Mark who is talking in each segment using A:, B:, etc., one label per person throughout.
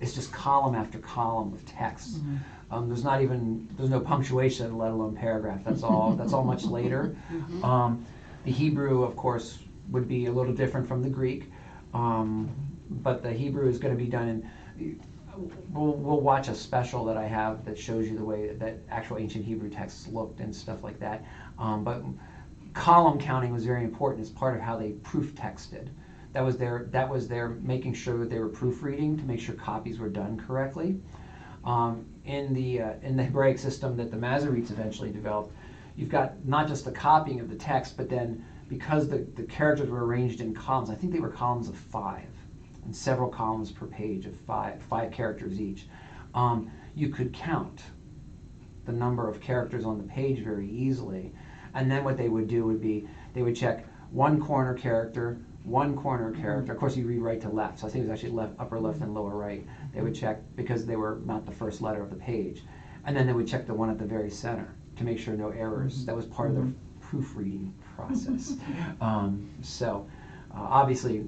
A: it's just column after column of text. There's no punctuation, let alone paragraph. That's all much later. The Hebrew, of course, would be a little different from the Greek, but the Hebrew is going to be done in. We'll watch a special that I have that shows you the way that actual ancient Hebrew texts looked and stuff like that. But column counting was very important as part of how they proof texted. That was their making sure that they were proofreading to make sure copies were done correctly. In the Hebraic system that the Masoretes eventually developed, you've got not just the copying of the text, but then because the characters were arranged in columns, I think they were columns of 5, and several columns per page of 5 characters each. You could count the number of characters on the page very easily, and then what they would do would be they would check one corner character. Of course, you read right to left, so I think it was actually upper left and lower right. They would check because they were not the first letter of the page, and then they would check the one at the very center to make sure no errors. That was part of the proofreading process. Obviously,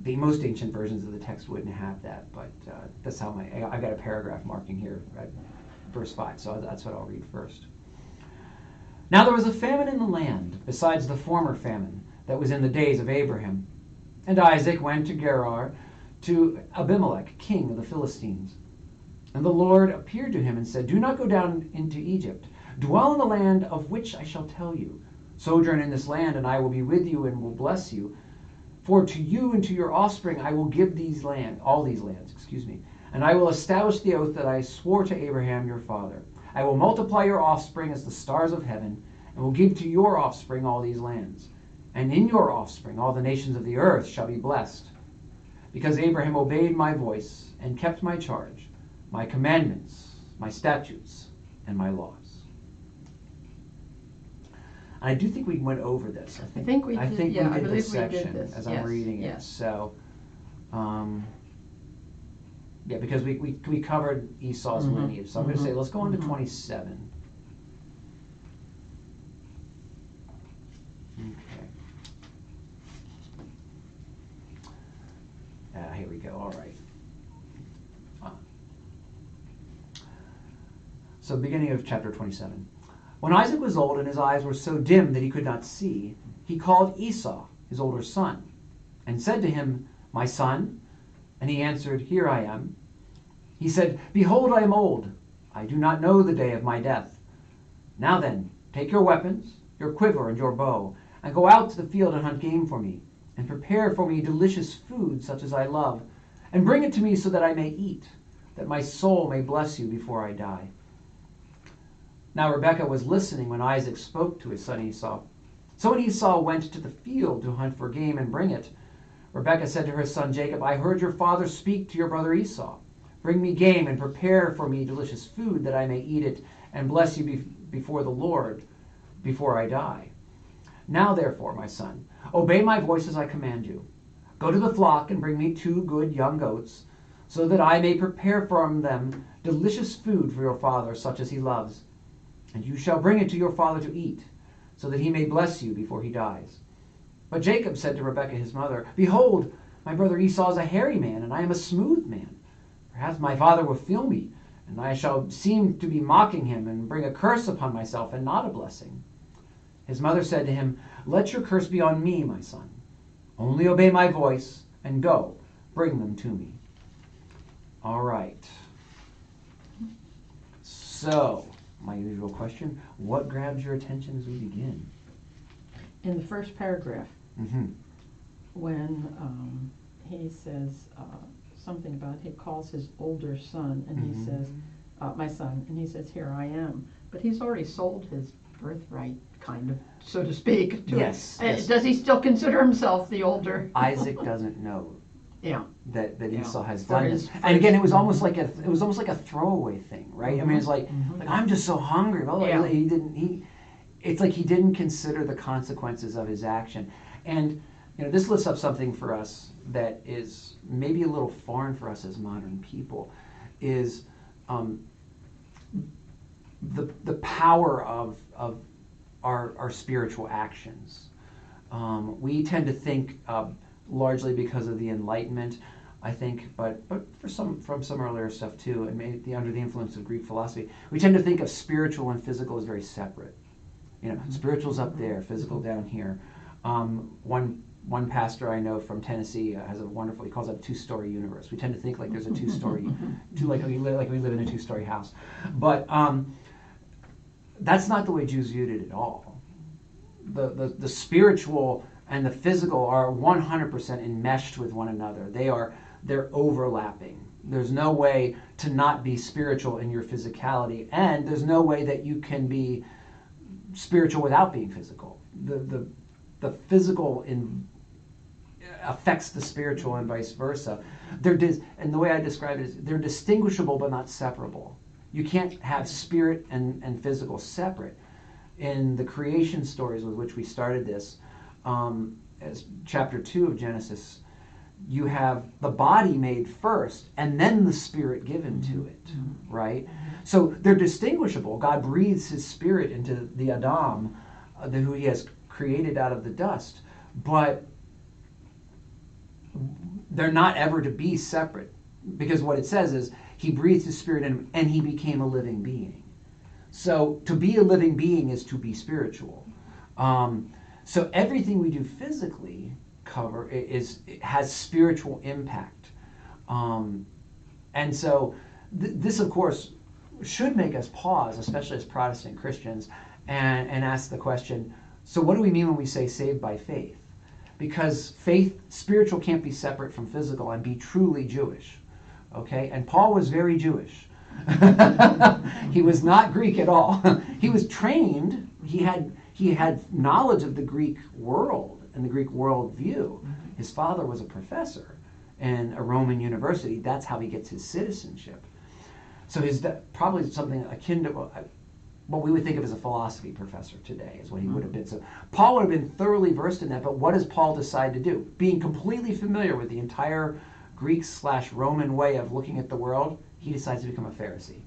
A: the most ancient versions of the text wouldn't have that, but that's how I've got a paragraph marking here at verse 5, so that's what I'll read first. Now there was a famine in the land, besides the former famine that was in the days of Abraham. And Isaac went to Gerar, to Abimelech, king of the Philistines. And the Lord appeared to him and said, Do not go down into Egypt. Dwell in the land of which I shall tell you. Sojourn in this land, and I will be with you and will bless you. For to you and to your offspring I will give all these lands, and I will establish the oath that I swore to Abraham your father. I will multiply your offspring as the stars of heaven, and will give to your offspring all these lands. And in your offspring all the nations of the earth shall be blessed. Because Abraham obeyed my voice and kept my charge, my commandments, my statutes, and my laws. And I do think we went over this. I think we did this section as I'm reading it. So, because we covered Esau's lineage. So I'm going to say, let's go on to 27. Here we go. All right. So beginning of chapter 27. When Isaac was old and his eyes were so dim that he could not see, he called Esau, his older son, and said to him, My son? And he answered, Here I am. He said, Behold, I am old. I do not know the day of my death. Now then, take your weapons, your quiver and your bow, and go out to the field and hunt game for me, and prepare for me delicious food such as I love, and bring it to me so that I may eat, that my soul may bless you before I die. Now Rebekah was listening when Isaac spoke to his son Esau. So when Esau went to the field to hunt for game and bring it, Rebekah said to her son Jacob, I heard your father speak to your brother Esau. Bring me game and prepare for me delicious food that I may eat it and bless you before the Lord before I die. Now therefore, my son, obey my voice as I command you. Go to the flock and bring me 2 good young goats, so that I may prepare from them delicious food for your father, such as he loves. And you shall bring it to your father to eat, so that he may bless you before he dies. But Jacob said to Rebekah his mother, Behold, my brother Esau is a hairy man, and I am a smooth man. Perhaps my father will feel me, and I shall seem to be mocking him, and bring a curse upon myself, and not a blessing. His mother said to him, Let your curse be on me, my son. Only obey my voice, and go, bring them to me. All right. So, my usual question, what grabs your attention as we begin?
B: In the first paragraph, when he says something about, he calls his older son, and he says, my son, and he says, Here I am. But he's already sold his birthright, kind of, so to speak.
A: Yes.
B: Does he still consider himself the older?
A: Isaac doesn't know. That Esau has done this. And again, it was almost like a throwaway thing, right? I mean, it's like I'm just so hungry. Well, it's like he didn't consider the consequences of his action. And this lifts up something for us that is maybe a little foreign for us as modern people, is the power of our spiritual actions. We tend to think, largely because of the Enlightenment, I think, but from some earlier stuff too, and maybe under the influence of Greek philosophy, we tend to think of spiritual and physical as very separate. Spiritual's up there, physical down here. One pastor I know from Tennessee has a wonderful, he calls it a two-story universe. We tend to think like there's a two-story, like we live in a two-story house. But that's not the way Jews viewed it at all. The spiritual and the physical are 100% enmeshed with one another. They're overlapping. There's no way to not be spiritual in your physicality, and there's no way that you can be spiritual without being physical. The physical affects the spiritual and vice versa. And the way I describe it is they're distinguishable but not separable. You can't have spirit and physical separate. In the creation stories with which we started this, as chapter 2 of Genesis, you have the body made first and then the spirit given to it, right? So they're distinguishable. God breathes his spirit into the Adam, who he has created out of the dust, but they're not ever to be separate, because what it says is he breathed his spirit in him and he became a living being. So to be a living being is to be spiritual. So everything we do physically has spiritual impact. And so this, of course, should make us pause, especially as Protestant Christians, and ask the question, so what do we mean when we say saved by faith? Because spiritual can't be separate from physical and be truly Jewish. Okay? And Paul was very Jewish. He was not Greek at all. He was trained. He had knowledge of the Greek world and the Greek worldview. His father was a professor in a Roman university. That's how he gets his citizenship. So he's probably something akin to what we would think of as a philosophy professor today is what he would have been. So Paul would have been thoroughly versed in that, but what does Paul decide to do? Being completely familiar with the entire Greek/Roman way of looking at the world, he decides to become a Pharisee.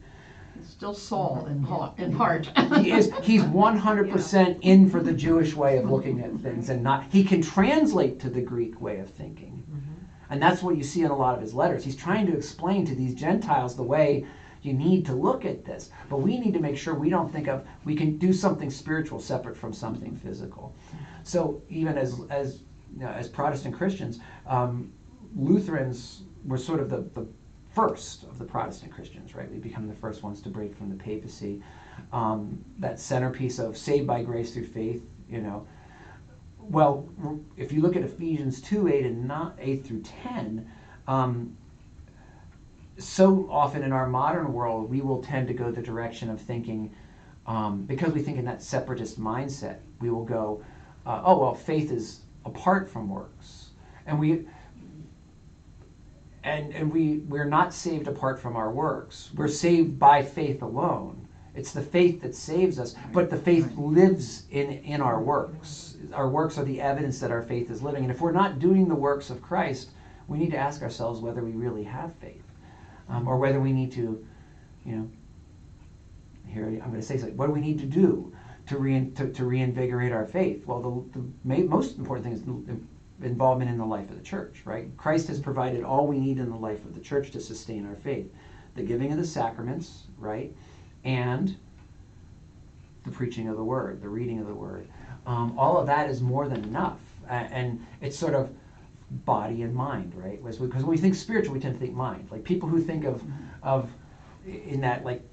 B: He's still Saul in heart.
A: He's 100% in for the Jewish way of looking at things, and he can translate to the Greek way of thinking. And that's what you see in a lot of his letters. He's trying to explain to these Gentiles the way you need to look at this. But we need to make sure we don't think of, we can do something spiritual separate from something physical. So even as Protestant Christians, Lutherans were sort of the first of the Protestant Christians, right? We become the first ones to break from the papacy. That centerpiece of saved by grace through faith, Well, if you look at Ephesians 2, 8 through 10, so often in our modern world, we will tend to go the direction of thinking, because we think in that separatist mindset, we will go, faith is apart from works. And we're not saved apart from our works. We're saved by faith alone. It's the faith that saves us, but the faith lives in our works. Our works are the evidence that our faith is living. And if we're not doing the works of Christ, we need to ask ourselves whether we really have faith. Or whether we need to, here I'm going to say something. What do we need to do to reinvigorate our faith? Well, the most important thing is involvement in the life of the church, right? Christ has provided all we need in the life of the church to sustain our faith. The giving of the sacraments, right? And the preaching of the word, the reading of the word. All of that is more than enough. And it's sort of body and mind, right? Because when we think spiritual, we tend to think mind. Like people who think of in that, like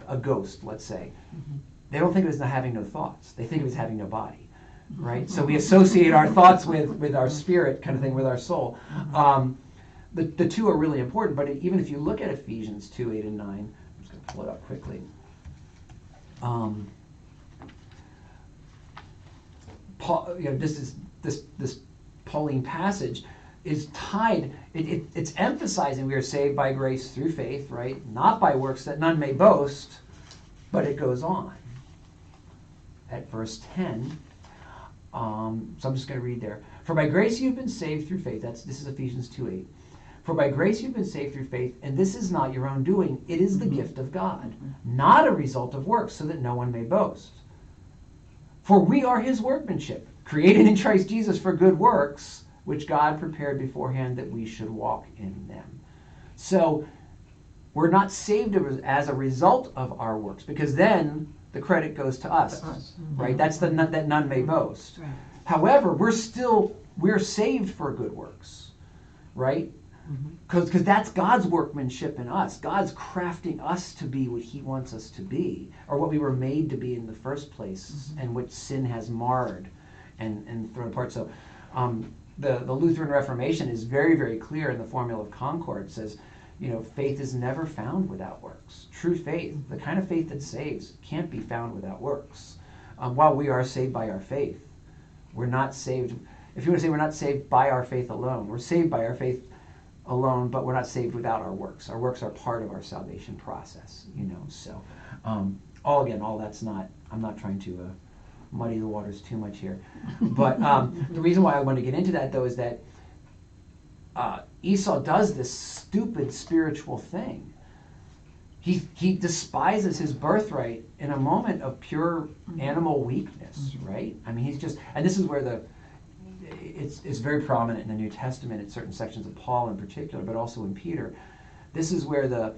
A: a ghost, let's say, they don't think of it as having no thoughts. They think of it as having no body, right? So we associate our thoughts with our spirit kind of thing, with our soul. The two are really important, but even if you look at Ephesians 2, 8, and 9, I'm just going to pull it up quickly. Paul, this Pauline passage is tied, it's emphasizing we are saved by grace through faith, right? Not by works that none may boast, but it goes on at verse 10. So I'm just going to read there. For by grace you've been saved through faith. This is Ephesians 2:8. For by grace you've been saved through faith, and this is not your own doing. It is the gift of God, not a result of works, so that no one may boast. For we are his workmanship, created in Christ Jesus for good works, which God prepared beforehand that we should walk in them. So we're not saved as a result of our works, because then the credit goes to us, right? That's that none may boast.
C: Right.
A: However, we're saved for good works, right? Because that's God's workmanship in us. God's crafting us to be what he wants us to be, or what we were made to be in the first place, and which sin has marred and thrown apart. So the Lutheran Reformation is very, very clear in the Formula of Concord. It says, faith is never found without works. True faith, the kind of faith that saves, can't be found without works. While we are saved by our faith, we're not saved, if you want to say we're not saved by our faith alone, we're saved by our faith alone, but we're not saved without our works. Our works are part of our salvation process, So, all that's not, I'm not trying to muddy the waters too much here. But the reason why I want to get into that, though, is that Esau does this stupid spiritual thing. He despises his birthright in a moment of pure animal weakness, right? I mean, he's just, and this is where it's very prominent in the New Testament in certain sections of Paul in particular, but also in Peter. This is where the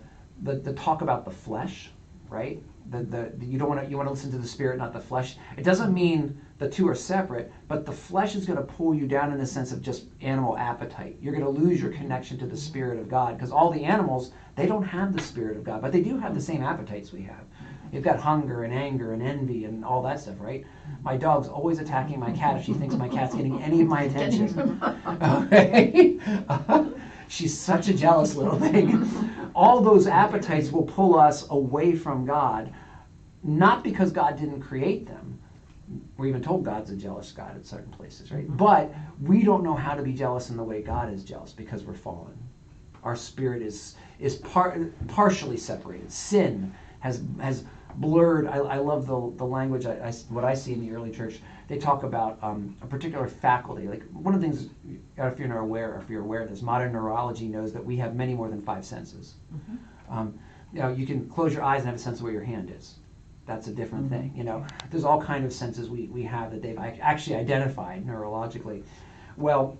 A: talk about the flesh, right? You want to listen to the spirit, not the flesh. It doesn't mean the two are separate, but the flesh is going to pull you down in the sense of just animal appetite. You're going to lose your connection to the Spirit of God, because all the animals, they don't have the Spirit of God, but they do have the same appetites we have. You've got hunger and anger and envy and all that stuff, right? My dog's always attacking my cat if she thinks my cat's getting any of my attention. Okay? She's such a jealous little thing. All those appetites will pull us away from God, not because God didn't create them. We're even told God's a jealous God at certain places, right? But we don't know how to be jealous in the way God is jealous, because we're fallen. Our spirit is partially separated. Sin has blurred. I love the language. What I see in the early church, they talk about a particular faculty. Like, one of the things, if you're aware of this, modern neurology knows that we have many more than 5 senses. You can close your eyes and have a sense of where your hand is. That's a different thing. There's all kind of senses we have that they've actually identified neurologically. Well,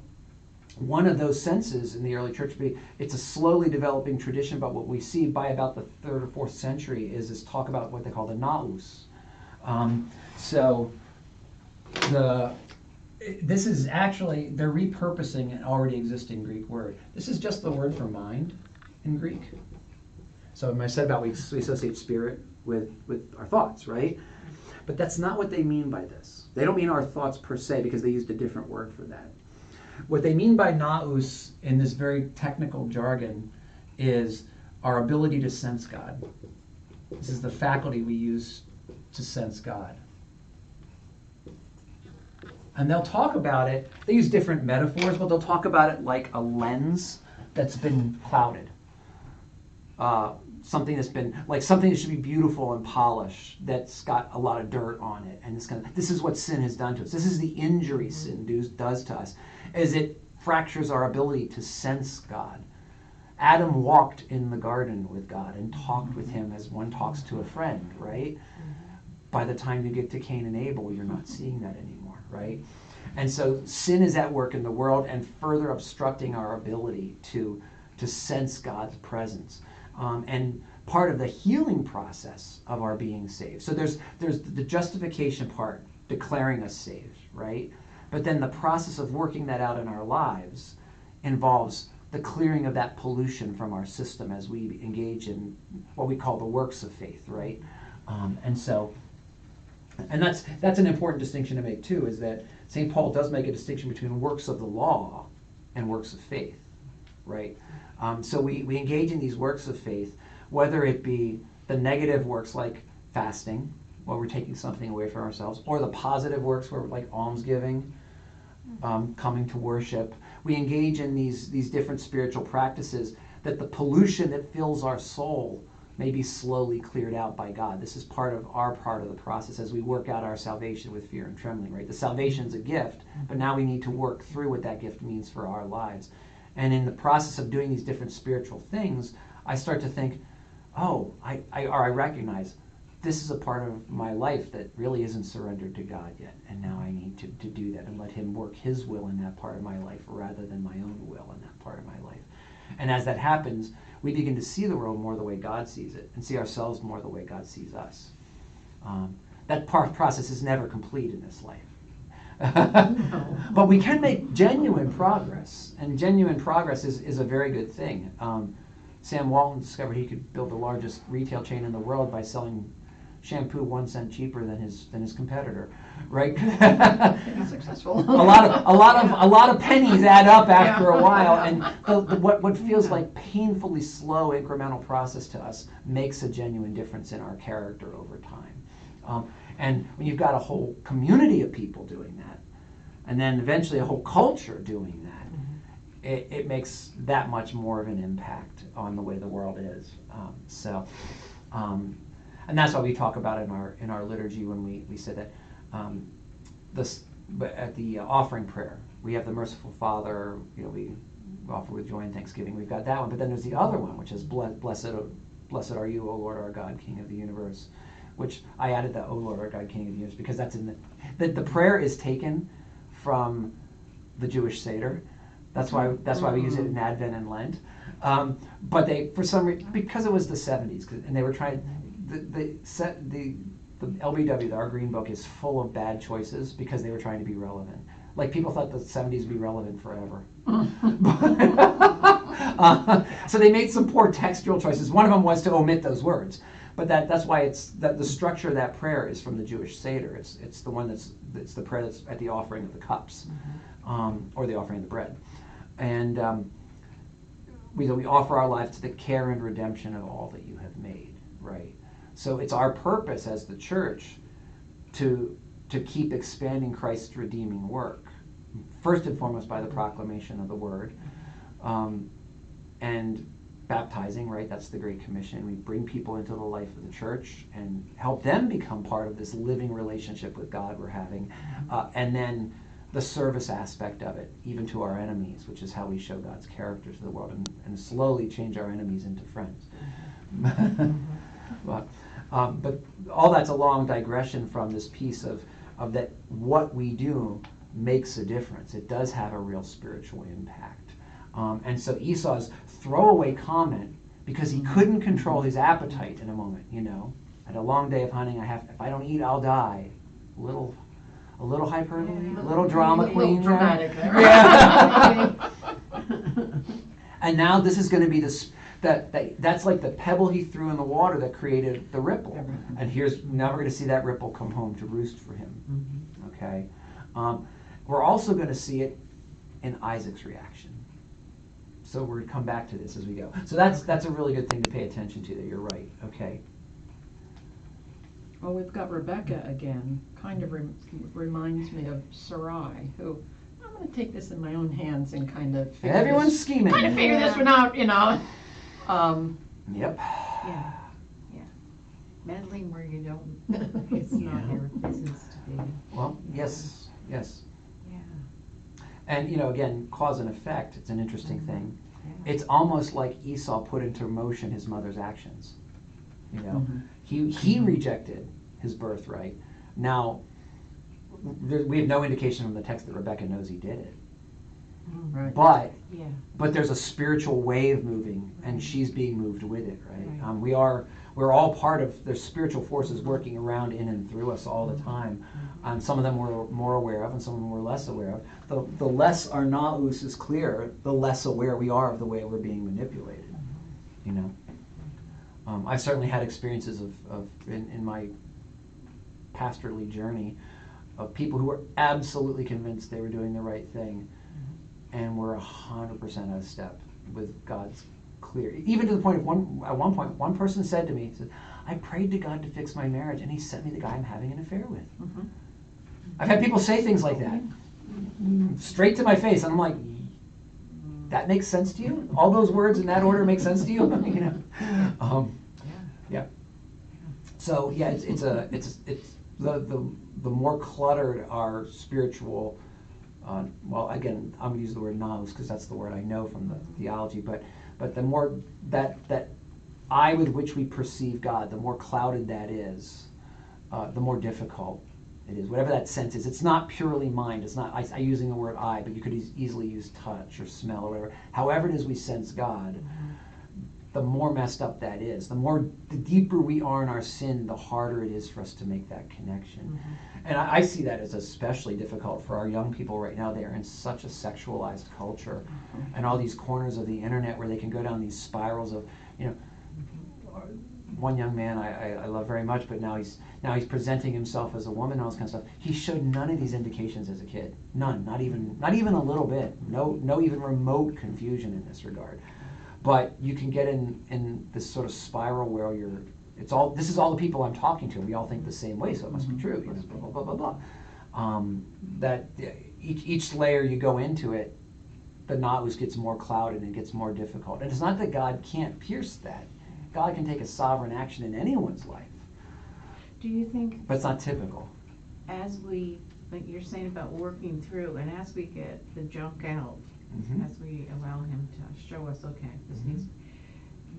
A: one of those senses in the early church, it's a slowly developing tradition, but what we see by about the 3rd or 4th century is this talk about what they call the nous. This is actually, they're repurposing an already existing Greek word. This is just the word for mind in Greek. So when I said about we associate spirit with our thoughts, right? But that's not what they mean by this. They don't mean our thoughts per se, because they used a different word for that. What they mean by nous in this very technical jargon is our ability to sense God. This is the faculty we use to sense God. And they'll talk about it, they use different metaphors, but they'll talk about it like a lens that's been clouded. Something that's been, like something that should be beautiful and polished, that's got a lot of dirt on it. And this is what sin has done to us. This is the injury sin does to us, is it fractures our ability to sense God. Adam walked in the garden with God and talked with him as one talks to a friend, right? By the time you get to Cain and Abel, you're not seeing that anymore, right? And so sin is at work in the world and further obstructing our ability to sense God's presence. And part of the healing process of our being saved. So there's the justification part, declaring us saved, right? But then the process of working that out in our lives involves the clearing of that pollution from our system as we engage in what we call the works of faith, right? And that's an important distinction to make too, is that St. Paul does make a distinction between works of the law and works of faith, right? So we engage in these works of faith, whether it be the negative works like fasting, where we're taking something away from ourselves, or the positive works where like almsgiving, coming to worship. We engage in these different spiritual practices that the pollution that fills our soul may be slowly cleared out by God. This is part of the process as we work out our salvation with fear and trembling, right? The salvation is a gift, but now we need to work through what that gift means for our lives. And in the process of doing these different spiritual things, I start to think, I recognize this is a part of my life that really isn't surrendered to God yet, and now I need to do that and let him work his will in that part of my life rather than my own will in that part of my life. And as that happens, we begin to see the world more the way God sees it and see ourselves more the way God sees us. That process is never complete in this life. But we can make genuine progress, and genuine progress is a very good thing. Sam Walton discovered he could build the largest retail chain in the world by selling shampoo 1 cent cheaper than his competitor, right?
B: He's successful.
A: a lot of pennies add up after a while, and what feels like painfully slow incremental process to us makes a genuine difference in our character over time. And when you've got a whole community of people doing that, and then eventually a whole culture doing that, it makes that much more of an impact on the way the world is. And that's why we talk about it in our liturgy when we say that at the offering prayer, we have the Merciful Father, we offer with joy and thanksgiving. We've got that one, but then there's the other one, which is blessed are you, O Lord our God, King of the universe, which I added the O Lord our God, King of the universe, because that's in the prayer is taken from the Jewish Seder. That's why we use it in Advent and Lent. But they, for some reason, because it was the 70s, and they were trying, the LBW, our Green Book, is full of bad choices because they were trying to be relevant. Like, people thought the 70s would be relevant forever. So they made some poor textual choices. One of them was to omit those words. But that's why the structure of that prayer is from the Jewish Seder. It's the one it's the prayer that's at the offering of the cups, or the offering of the bread. And we offer our lives to the care and redemption of all that you have made, right? So it's our purpose as the church to keep expanding Christ's redeeming work, first and foremost by the proclamation of the word, and baptizing, right? That's the Great Commission. We bring people into the life of the church and help them become part of this living relationship with God we're having, and then the service aspect of it, even to our enemies, which is how we show God's character to the world and slowly change our enemies into friends. But all that's a long digression from this piece of that what we do makes a difference. It does have a real spiritual impact. And so Esau's throwaway comment, because he couldn't control his appetite in a moment, at a long day of hunting, if I don't eat, I'll die. A little hyperbole, a little drama queen.
B: Dramatic there.
A: Yeah. And now this is going to be that's like the pebble he threw in the water that created the ripple. And now we're going to see that ripple come home to roost for him. Okay. We're also going to see it in Isaac's reaction. So we're going to come back to this as we go. So that's a really good thing to pay attention to. That you're right. Okay.
B: Well, we've got Rebecca again. Kind of reminds me of Sarai, who, I'm going to take this in my own hands and kind of
A: everyone's scheming.
B: Kind of figure this one out,
A: Yep.
C: Yeah. Meddling where you don't. It's not your business to be.
A: Well, yes.
C: Yeah.
A: And again, cause and effect. It's an interesting thing.
C: Yeah.
A: It's almost like Esau put into motion his mother's actions. He rejected his birthright. Now, we have no indication from the text that Rebecca knows he did it.
B: Right.
A: But there's a spiritual wave moving, and she's being moved with it, right? We're all part of, there's spiritual forces working around in and through us all the time. Some of them we're more aware of, and some of them we're less aware of. The less our nous is clear, the less aware we are of the way we're being manipulated. I've certainly had experiences in my pastorally journey of people who were absolutely convinced they were doing the right thing, and were 100% out of step with God's clear. Even to the point of at one point, one person said to me, I prayed to God to fix my marriage, and he sent me the guy I'm having an affair with. I've had people say things like that, straight to my face, and I'm like, that makes sense to you? All those words in that order make sense to you? Yeah. So yeah, it's the more cluttered our spiritual. Well, again, I'm going to use the word nous because that's the word I know from the theology. But the more that eye with which we perceive God, the more clouded that is, the more difficult it is. Whatever that sense is, it's not purely mind. It's not. I'm using the word eye, but you could easily use touch or smell or whatever. However it is we sense God, the more messed up that is. The deeper we are in our sin, the harder it is for us to make that connection. And I see that as especially difficult for our young people right now. They are in such a sexualized culture, and all these corners of the internet where they can go down these spirals of, one young man I love very much, but now he's presenting himself as a woman and all this kind of stuff. He showed none of these indications as a kid. None, not even a little bit. No even remote confusion in this regard. But you can get in this sort of spiral where this is all the people I'm talking to. We all think the same way, so it must be true. Blah, blah, blah, blah, blah. That each layer you go into it, the knot gets more clouded and it gets more difficult. And it's not that God can't pierce that. God can take a sovereign action in anyone's life.
C: Do you think,
A: but it's not typical.
C: like you're saying about working through, and as we get the junk out, as we allow him to show us, okay, this needs,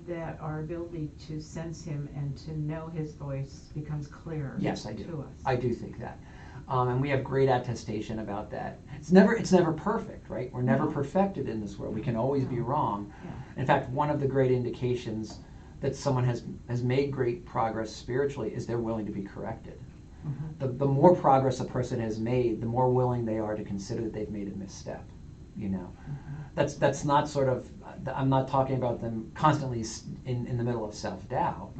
C: that our ability to sense him and to know his voice becomes clearer.
A: Yes, I do.
C: To us.
A: I do think that. And we have great attestation about that. It's never perfect, right? We're never perfected in this world. We can always be wrong.
C: Yeah.
A: In fact, one of the great indications that someone has made great progress spiritually is they're willing to be corrected. The more progress a person has made, the more willing they are to consider that they've made a misstep. That's not sort of, I'm not talking about them constantly in the middle of self-doubt,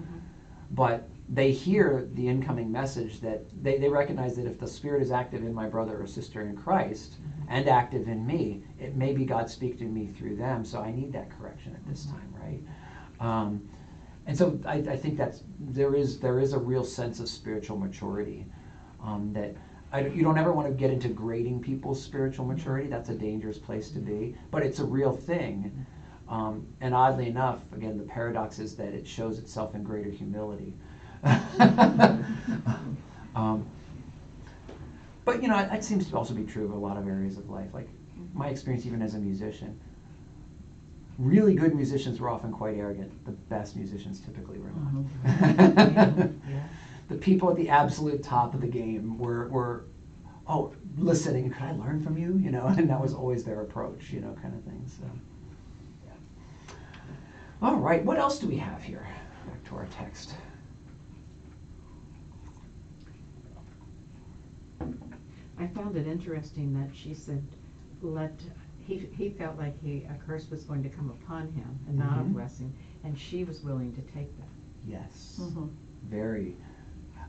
A: but they hear the incoming message that they recognize that if the Spirit is active in my brother or sister in Christ and active in me, it may be God speak to me through them, so I need that correction at this time, right? And so I think there is a real sense of spiritual maturity that you don't ever want to get into grading people's spiritual maturity. That's a dangerous place to be, but it's a real thing. And oddly enough, again, the paradox is that it shows itself in greater humility. But that seems to also be true of a lot of areas of life. Like my experience, even as a musician, really good musicians were often quite arrogant. The best musicians typically were not. The people at the absolute top of the game were listening. Could I learn from you? And that was always their approach. Kind of thing. So, yeah. All right. What else do we have here? Back to our text.
C: I found it interesting that she said, he felt like a curse was going to come upon him and not a blessing, and she was willing to take that.
A: Yes, very.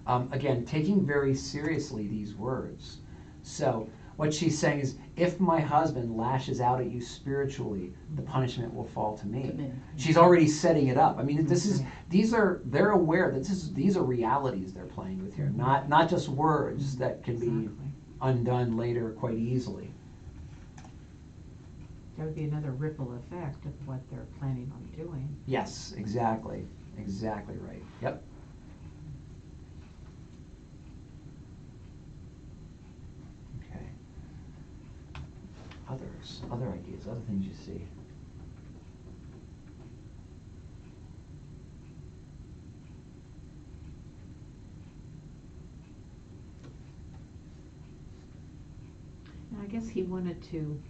A: Again, taking very seriously these words. So what she's saying is, if my husband lashes out at you spiritually, the punishment will fall to me. She's already setting it up. I mean, they're aware that these are realities they're playing with here, not just words that can be undone later quite easily.
C: There would be another ripple effect of what they're planning on doing.
A: Yes, exactly. Exactly right. Yep. Okay. Other ideas, other things you see.
C: And I guess he wanted to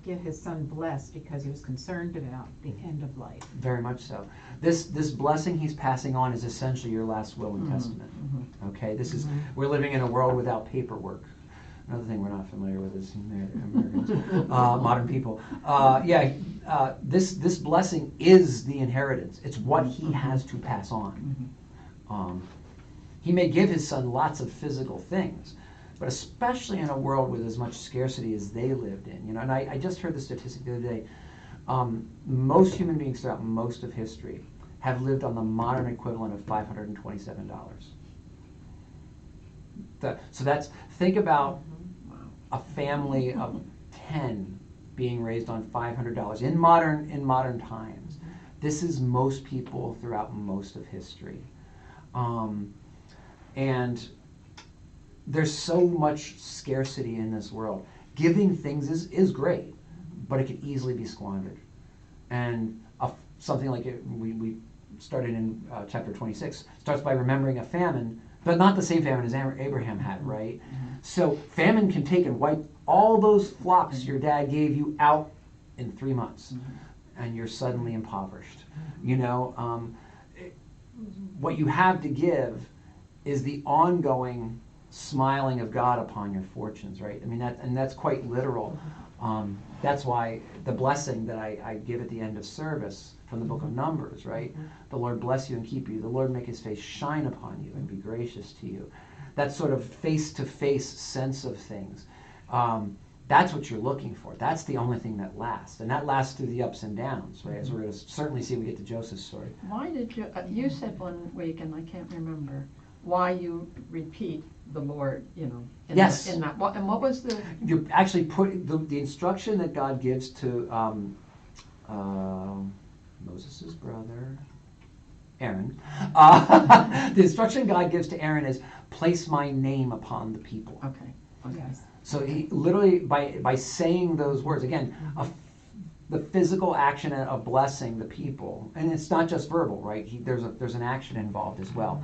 C: get his son blessed because he was concerned about the end of life.
A: Very much so. This blessing he's passing on is essentially your last will and testament. Okay, we're living in a world without paperwork. Another thing we're not familiar with is Americans, modern people. This blessing is the inheritance. It's what he has to pass on. He may give his son lots of physical things, but especially in a world with as much scarcity as they lived in. And I just heard the statistic the other day. Most human beings throughout most of history have lived on the modern equivalent of $527. Think about a family of 10 being raised on $500 in modern times. This is most people throughout most of history. And there's so much scarcity in this world. Giving things is great, but it could easily be squandered. And something like we started in chapter 26 starts by remembering a famine, but not the same famine as Abraham had, right? So famine can take and wipe all those flocks your dad gave you out in 3 months, and you're suddenly impoverished. You know, what you have to give is the ongoing smiling of God upon your fortunes, right? I mean, that's quite literal. That's why the blessing that I give at the end of service from the book of Numbers, right? The Lord bless you and keep you. The Lord make his face shine upon you and be gracious to you. That sort of face-to-face sense of things. That's what you're looking for. That's the only thing that lasts. And that lasts through the ups and downs, right? As we're going to certainly see when we get to Joseph's story.
B: Why did you said one week, and I can't remember, why you repeat the Lord, you know, in
A: Yes.
B: that, and what was the...
A: You actually put the instruction that God gives to Moses' brother, Aaron. The instruction God gives to Aaron is, place my name upon the people.
B: Okay.
C: Yes.
A: So he literally, by saying those words, again, the physical action of blessing the people, and it's not just verbal, right? There's an action involved as well.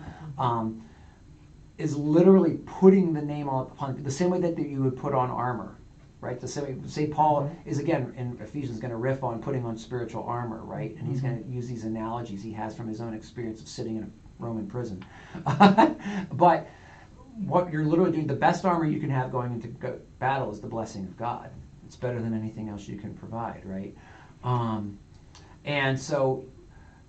A: Is literally putting the name upon the same way that you would put on armor, right? The same way St. Paul is, again, in Ephesians, going to riff on putting on spiritual armor, right? And he's going to use these analogies he has from his own experience of sitting in a Roman prison. But what you're literally doing, the best armor you can have going into battle is the blessing of God. It's better than anything else you can provide, right? And so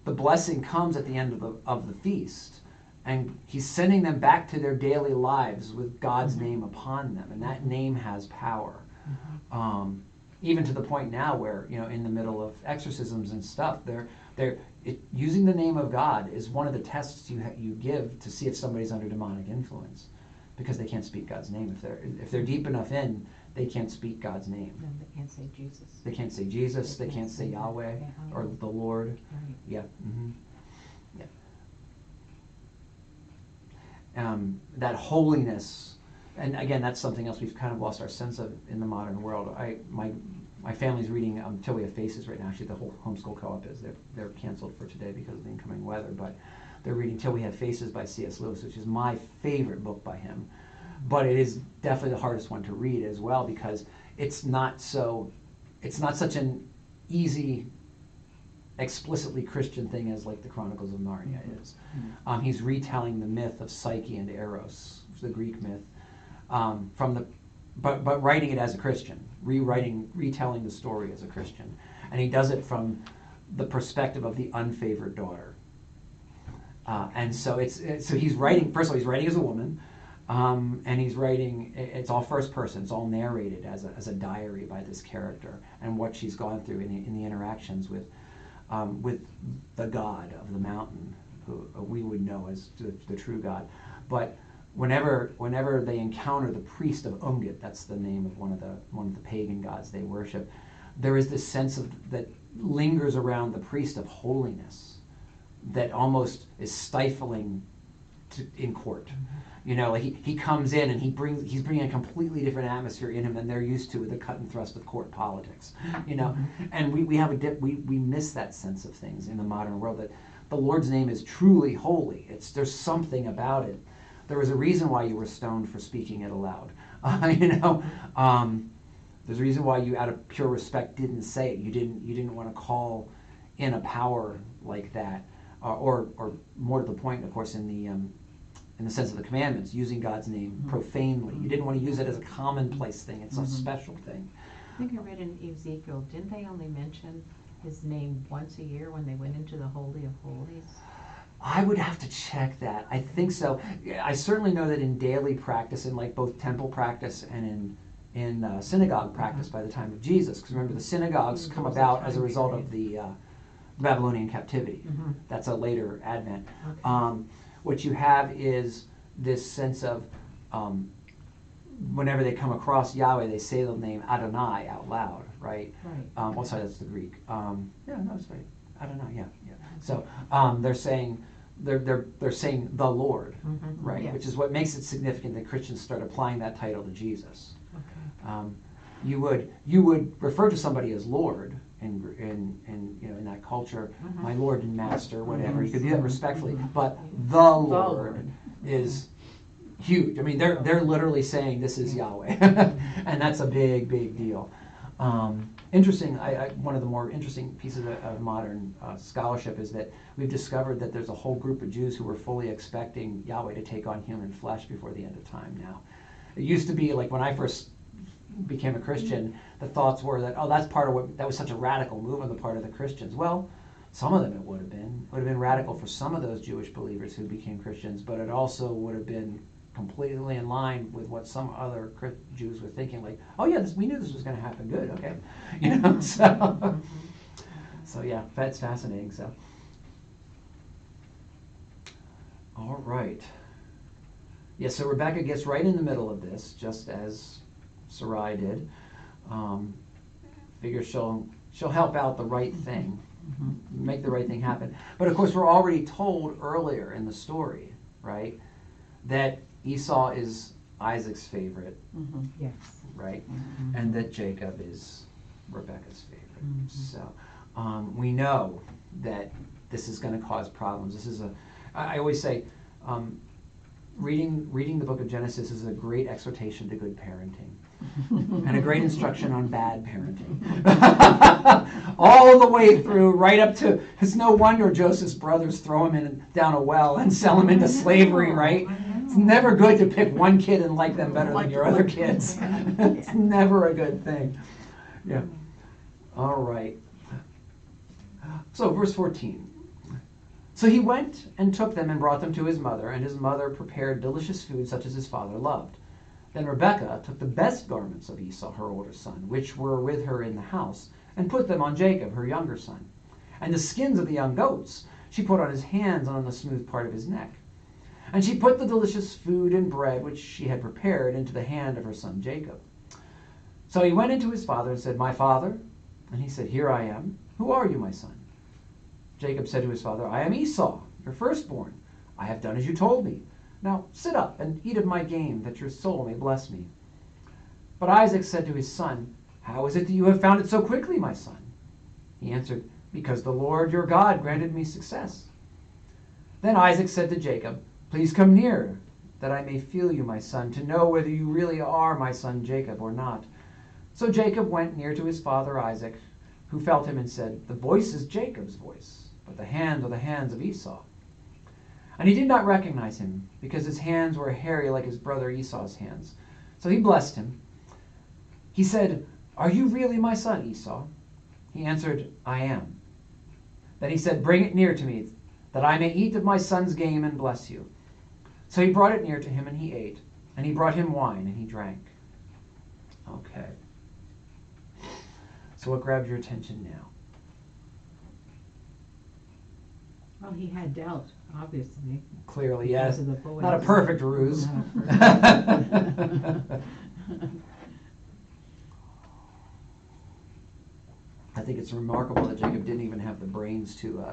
A: the blessing comes at the end of the feast. And he's sending them back to their daily lives with God's name upon them. And that name has power. Even to the point now where, you know, in the middle of exorcisms and stuff, using the name of God is one of the tests you give to see if somebody's under demonic influence. Because they can't speak God's name. If they're deep enough in, they can't speak God's name.
C: No, they can't say Jesus.
A: They can't say Jesus. They can't say Yahweh or the Lord.
C: Right.
A: Yeah. That holiness, and again, that's something else we've kind of lost our sense of in the modern world. My family's reading Till We Have Faces right now. Actually, the whole homeschool co-op is. They're canceled for today because of the incoming weather, but they're reading Till We Have Faces by C.S. Lewis, which is my favorite book by him. But it is definitely the hardest one to read as well because it's not such an easy, explicitly Christian thing as like the Chronicles of Narnia is. He's retelling the myth of Psyche and Eros, the Greek myth, but writing it as a Christian, retelling the story as a Christian, and he does it from the perspective of the unfavored daughter. And so he's writing. First of all, he's writing as a woman, and he's writing. It's all first person. It's all narrated as a diary by this character and what she's gone through in the interactions with the God of the mountain, who we would know as the true God. But whenever they encounter the priest of Umgit, that's the name of one of the pagan gods they worship, there is this sense that lingers around the priest of holiness that almost is stifling in court. You know, like he comes in and he's bringing a completely different atmosphere in him than they're used to with the cut and thrust of court politics. You know, and we miss that sense of things in the modern world, that the Lord's name is truly holy. There's something about it. There was a reason why you were stoned for speaking it aloud. You know, there's a reason why you, out of pure respect, didn't say it. You didn't want to call in a power like that, or more to the point, of course, in the sense of the commandments, using God's name profanely. You didn't want to use it as a commonplace thing. It's a special thing.
C: I think I read in Ezekiel, didn't they only mention his name once a year when they went into the Holy of Holies?
A: I would have to check that. I think so. I certainly know that in daily practice, in like both temple practice and in synagogue practice by the time of Jesus, because remember the synagogues come about as a result of the Babylonian captivity. That's a later advent. Okay. What you have is this sense of whenever they come across Yahweh, they say the name Adonai out loud, right? Right. Sorry, that's the Greek. Yeah, no, that's right. Adonai, yeah. So they're saying the Lord, right? Yes. Which is what makes it significant that Christians start applying that title to Jesus. Okay. you would refer to somebody as Lord in that culture, my Lord and Master, whatever. You could do that respectfully, but the Lord is huge. I mean, they're literally saying this is Yahweh, and that's a big deal. Interesting. One of the more interesting pieces of modern scholarship is that we've discovered that there's a whole group of Jews who were fully expecting Yahweh to take on human flesh before the end of time. Now, it used to be like when I first became a Christian, the thoughts were that, that was such a radical move on the part of the Christians. Well, some of them it would have been radical for some of those Jewish believers who became Christians, but it also would have been completely in line with what some other Jews were thinking, like, oh yeah, we knew this was going to happen. Good, okay, so yeah, that's fascinating. So, all right, yeah. So Rebecca gets right in the middle of this, just as Sarai did. Figures she'll help out the right thing, make the right thing happen. But of course, we're already told earlier in the story, right, that Esau is Isaac's favorite,
C: Yes.
A: right, and that Jacob is Rebecca's favorite. So we know that this is going to cause problems. This is I always say, reading the book of Genesis is a great exhortation to good parenting. And a great instruction on bad parenting. All the way through, right up to, it's no wonder Joseph's brothers throw him down a well and sell him into slavery, right? It's never good to pick one kid and like them better than your other kids. It's never a good thing. Yeah. All right. So, verse 14. So he went and took them and brought them to his mother, and his mother prepared delicious food such as his father loved. Then Rebekah took the best garments of Esau, her older son, which were with her in the house, and put them on Jacob, her younger son. And the skins of the young goats she put on his hands and on the smooth part of his neck. And she put the delicious food and bread which she had prepared into the hand of her son Jacob. So he went into his father and said, "My father?" And he said, "Here I am. Who are you, my son?" Jacob said to his father, "I am Esau, your firstborn. I have done as you told me. Now sit up and eat of my game, that your soul may bless me." But Isaac said to his son, "How is it that you have found it so quickly, my son?" He answered, "Because the Lord your God granted me success." Then Isaac said to Jacob, "Please come near, that I may feel you, my son, to know whether you really are my son Jacob or not." So Jacob went near to his father Isaac, who felt him and said, "The voice is Jacob's voice, but the hands are the hands of Esau." And he did not recognize him, because his hands were hairy like his brother Esau's hands. So he blessed him. He said, "Are you really my son, Esau?" He answered, "I am." Then he said, "Bring it near to me, that I may eat of my son's game and bless you." So he brought it near to him, and he ate. And he brought him wine, and he drank. Okay. So what grabbed your attention now?
C: Well, he had doubt, obviously.
A: Clearly, yes.
C: Because of the boys.
A: Not a perfect ruse. I think it's remarkable that Jacob didn't even have the brains to,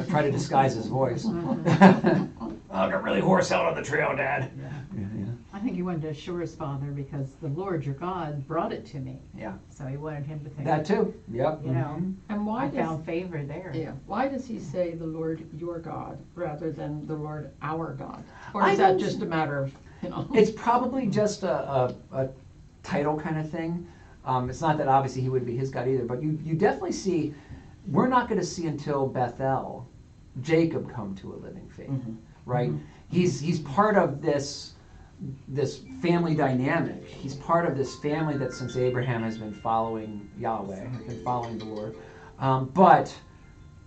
A: try to disguise his voice. I got really hoarse out on the trail, Dad.
B: Yeah.
A: Yeah.
C: I think he wanted to assure his father, because the Lord your God brought it to me.
A: Yeah.
C: So he wanted him to think,
A: That too. Yep.
C: you know,
B: And why
C: I
B: does
C: found favor there.
B: why does he say the Lord your God rather than the Lord our God? Or
A: I
B: is that
A: don't-
B: just a matter of
A: It's probably just a title kind of thing. It's not that obviously he would be his God either, but you definitely see, we're not going to see until Bethel, Jacob come to a living faith, right? He's part of this family dynamic. He's part of this family that since Abraham has been following Yahweh, has been following the Lord. But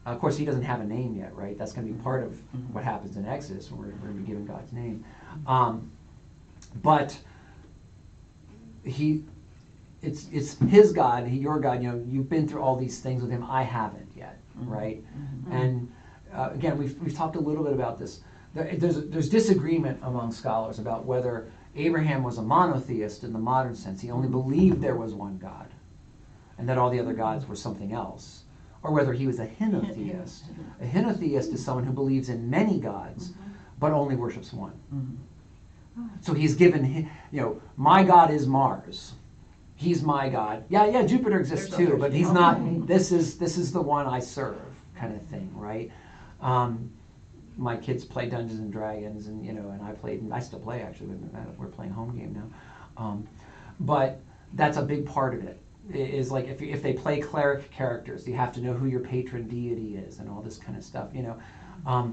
A: of course, he doesn't have a name yet, right? That's going to be part of what happens in Exodus when we're going to be given God's name. But it's his God, your God. You've been through all these things with him. I haven't yet, right? And again, we've talked a little bit about this. There's disagreement among scholars about whether Abraham was a monotheist in the modern sense. He only believed there was one God, and that all the other gods were something else, or whether he was a henotheist. A henotheist is someone who believes in many gods, but only worships one. So he's given, my God is Mars, he's my God. Yeah, Jupiter exists
B: There's
A: too,
B: others.
A: but he's not. This is the one I serve, kind of thing, right? My kids play Dungeons and Dragons, and I still play actually. We're playing home game now, but that's a big part of it. Is like if they play cleric characters, you have to know who your patron deity is and all this kind of stuff.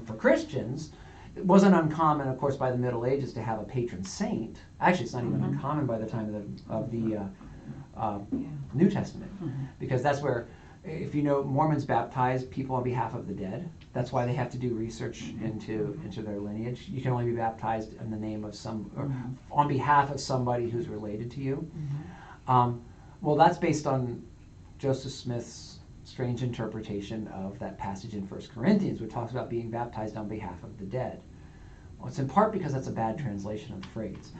A: For Christians, it wasn't uncommon, of course, by the Middle Ages to have a patron saint. Actually, it's not even uncommon by the time of the New Testament, because that's where, if Mormons baptize people on behalf of the dead. That's why they have to do research into their lineage. You can only be baptized in the name of or on behalf of somebody who's related to you. Well, that's based on Joseph Smith's strange interpretation of that passage in 1 Corinthians, which talks about being baptized on behalf of the dead. Well, it's in part because that's a bad translation of the phrase.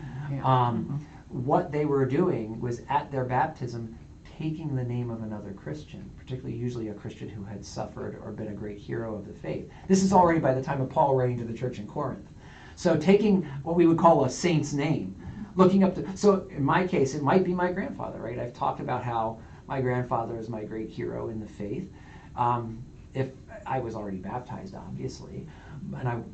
A: What they were doing was, at their baptism, taking the name of another Christian, particularly usually a Christian who had suffered or been a great hero of the faith. This is already by the time of Paul writing to the church in Corinth. So taking what we would call a saint's name, looking up to, so in my case, it might be my grandfather, right? I've talked about how my grandfather is my great hero in the faith. If I was already baptized, obviously,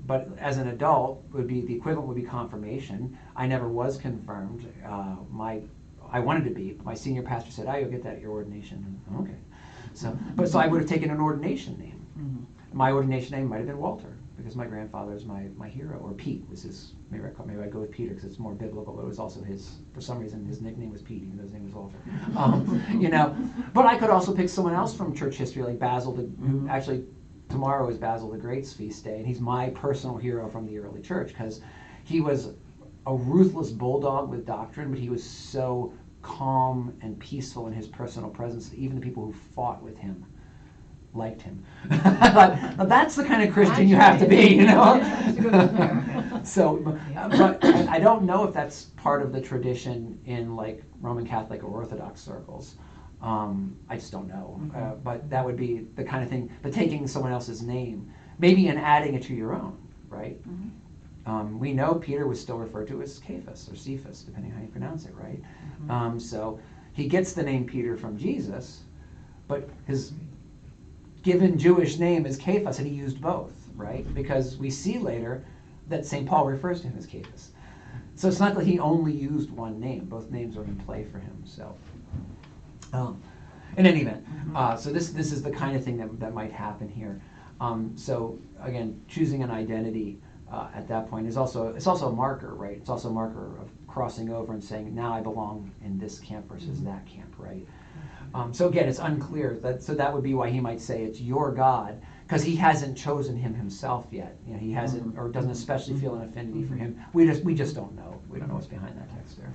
A: but as an adult, the equivalent would be confirmation. I never was confirmed. I wanted to be. My senior pastor said, "You'll get that at your ordination." Okay, so I would have taken an ordination name. My ordination name might have been Walter, because my grandfather is my hero, or Pete was his. Maybe I go with Peter because it's more biblical, but it was also his. For some reason, his nickname was Pete, even though his name was Walter. But I could also pick someone else from church history, like Basil, who actually tomorrow is Basil the Great's feast day, and he's my personal hero from the early church because he was a ruthless bulldog with doctrine, but he was so calm and peaceful in his personal presence that even the people who fought with him liked him. Now that's the kind of Christian you have to be, So, but I don't know if that's part of the tradition in like Roman Catholic or Orthodox circles. I just don't know. But that would be the kind of thing. But taking someone else's name, maybe, and adding it to your own, right? We know Peter was still referred to as Cephas or Cephas, depending how you pronounce it, right? So he gets the name Peter from Jesus, but his given Jewish name is Cephas, and he used both, right? Because we see later that St. Paul refers to him as Cephas. So it's not that he only used one name. Both names are in play for him. So, in any event, so this is the kind of thing that might happen here. So again, choosing an identity at that point it's also a marker, right? It's also a marker of crossing over and saying, now I belong in this camp versus that camp, right? So again, it's unclear. So that would be why he might say it's your God, because he hasn't chosen him himself yet. He hasn't, or doesn't especially feel an affinity for him. We just don't know. We don't know what's behind that text there.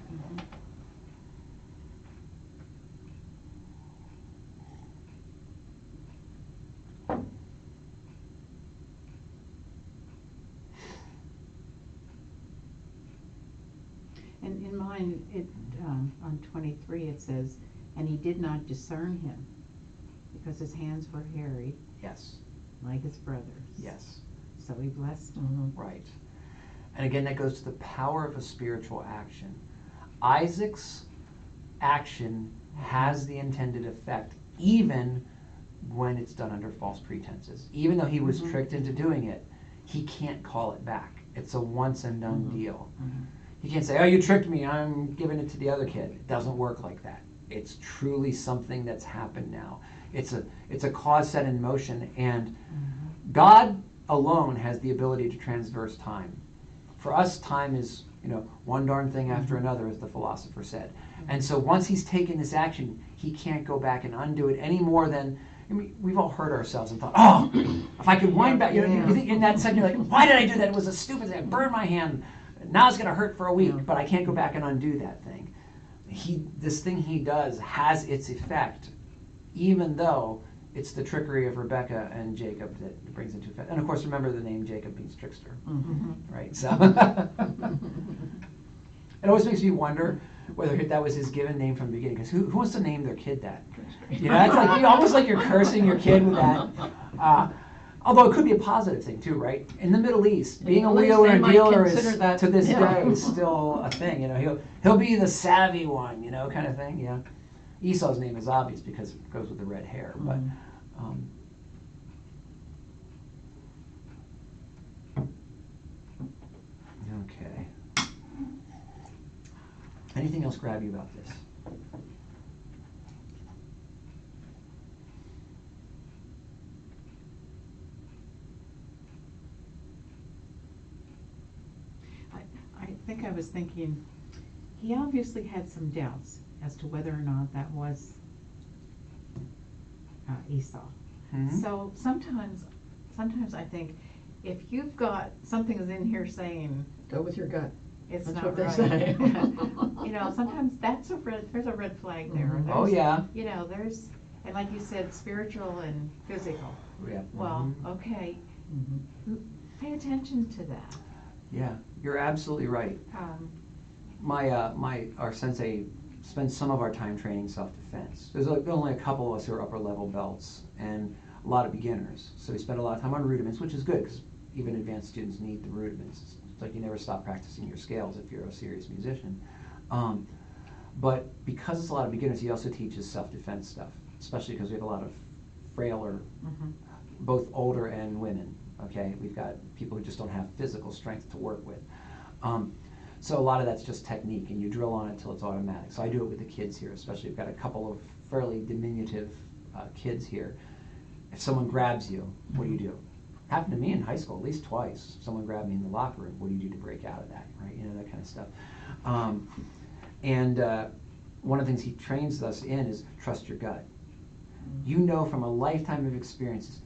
C: And in mine, on 23, it says, "And he did not discern him, because his hands were hairy,
A: Yes.
C: like his brothers.
A: Yes.
C: So he blessed him."
A: Right. And again, that goes to the power of a spiritual action. Isaac's action has the intended effect, even when it's done under false pretenses. Even though he was tricked into doing it, he can't call it back. It's a once and done deal. He can't say, "Oh, you tricked me, I'm giving it to the other kid." It doesn't work like that. It's truly something that's happened now. It's a cause set in motion, and God alone has the ability to transverse time. For us, time is, one darn thing after another, as the philosopher said. And so once he's taken this action, he can't go back and undo it any more than, we've all hurt ourselves and thought, "Oh, if I could wind back," you think in that second, you're like, "Why did I do that? It was a stupid thing. I burned my hand. Now it's going to hurt for a week, but I can't go back and undo that thing." This thing he does has its effect, even though it's the trickery of Rebecca and Jacob that brings it to effect. And of course, remember the name Jacob means trickster, right? So it always makes me wonder whether that was his given name from the beginning. Because who wants to name their kid that? It's like almost like you're cursing your kid with that. Although it could be a positive thing too, right? In the Middle East, being a
B: At least
A: wheeler
B: they
A: and
B: might
A: dealer
B: consider
A: is
B: that,
A: to this
B: yeah.
A: day is still a thing. You know, he'll be the savvy one, you know, kind of thing. Yeah. Esau's name is obvious because it goes with the red hair, but. Okay. Anything else grab you about this?
C: I think I was thinking, he obviously had some doubts as to whether or not that was Esau.
A: Mm-hmm.
C: So sometimes I think, if you've got something is in here saying
B: Go with your gut.
C: it's
B: That's
C: not
B: what they
C: right,
B: say.
C: you know, sometimes there's a red flag there.
B: Mhm.
A: Oh,
C: There's-
A: yeah.
C: You know, and like you said, spiritual and physical.
A: Yeah.
C: Well,
A: Mhm.
C: okay,
B: Mhm.
C: pay attention to that.
A: Yeah, you're absolutely right. Our sensei spends some of our time training self-defense. There's only a couple of us who are upper level belts and a lot of beginners. So we spend a lot of time on rudiments, which is good because even advanced students need the rudiments. It's like you never stop practicing your scales if you're a serious musician. But because it's a lot of beginners, he also teaches self-defense stuff, especially because we have a lot of frailer, both older and women. Okay, we've got people who just don't have physical strength to work with. So a lot of that's just technique, and you drill on it until it's automatic. So I do it with the kids here, especially. We've got a couple of fairly diminutive kids here. If someone grabs you, what do? Happened to me in high school at least twice. Someone grabbed me in the locker room. What do you do to break out of that, right? You know, that kind of stuff. And one of the things he trains us in is trust your gut. You know from a lifetime of experiences,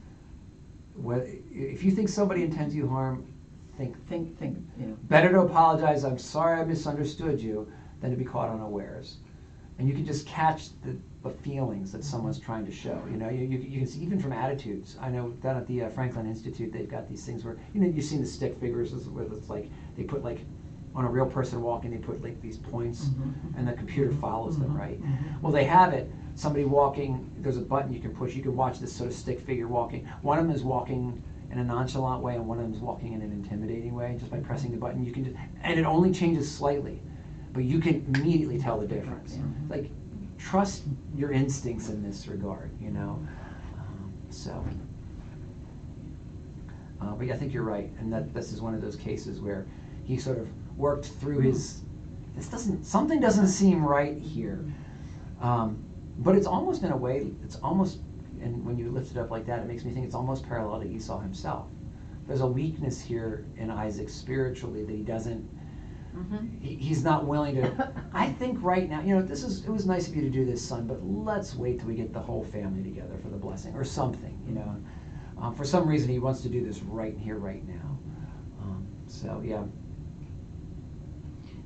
A: if you think somebody intends you harm, think.
B: Yeah.
A: Better to apologize, I'm sorry I misunderstood you, than to be caught unawares. And you can just catch the feelings that someone's trying to show. You know, you can see even from attitudes. I know down at the Franklin Institute, they've got these things where, you know, you've seen the stick figures where it's like, they put like, on a real person walking, they put like these points, and the computer follows them, right? Well, they have it, somebody walking, there's a button you can push, you can watch this sort of stick figure walking. One of them is walking in a nonchalant way, and one of them is walking in an intimidating way. Just by pressing the button, you can just, and it only changes slightly, but you can immediately tell the difference. Like, trust your instincts in this regard, you know? But I think you're right, and that this is one of those cases where he sort of worked through his, something doesn't seem right here. But it's almost in a way, and when you lift it up like that, it makes me think it's almost parallel to Esau himself. There's a weakness here in Isaac spiritually that he doesn't, he's not willing to, I think right now, you know, it was nice of you to do this, son, but let's wait till we get the whole family together for the blessing, or something, you know. For some reason, he wants to do this right here, right now. Yeah.